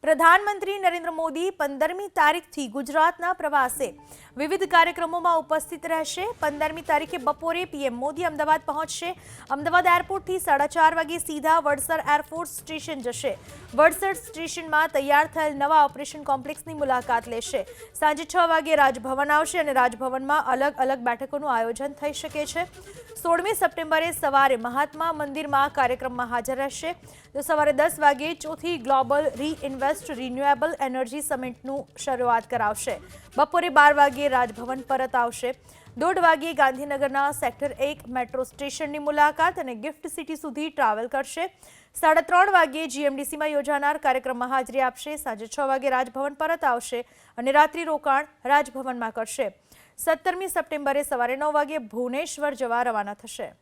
પ્રધાનમંત્રી નરેન્દ્ર મોદી 15મી તારીખથી ગુજરાતના પ્રવાસે વિવિધ કાર્યક્રમોમાં ઉપસ્થિત રહેશે। 15મી તારીખે બપોરે પીએમ મોદી અમદાવાદ પહોંચશે। અમદાવાદ એરપોર્ટથી 4:30 વાગે સીધા વડસર એરફોર્સ સ્ટેશન જશે। વડસર સ્ટેશનમાં તૈયાર થયેલ નવા ઓપરેશન કોમ્પ્લેક્સની મુલાકાત લેશે। સાંજે 6 વાગે રાજભવન આવશે અને રાજભવનમાં અલગ અલગ બેઠકોનું આયોજન થઈ શકે છે। 16મી સપ્ટેમ્બરે સવારે મહાત્મા મંદિરમાં કાર્યક્રમમાં હાજર રહેશે। તો સવારે 10 વાગે ચોથી ગ્લોબલ રીઇન્વેસ્ટ રિન્યુએબલ એનર્જી સમિટનું શરૂઆત કરાવશે। બપોરે 12 વાગે રાજભવન પરત આવશે। 1:30 વાગે ગાંધીનગરના સેક્ટર 1 મેટ્રો સ્ટેશનની મુલાકાત અને ગિફ્ટ સિટી સુધી ટ્રાવેલ કરશે। 3:30 વાગે જીએમડીસીમાં યોજાનાર કાર્યક્રમમાં હાજરી આપશે। સાંજે 6 વાગે રાજભવન પરત આવશે અને રાત્રિ રોકાણ રાજભવનમાં કરશે। 17મી સપ્ટેમ્બરે સવારે 9 વાગે ભુવનેશ્વર જવા રવાના થશે।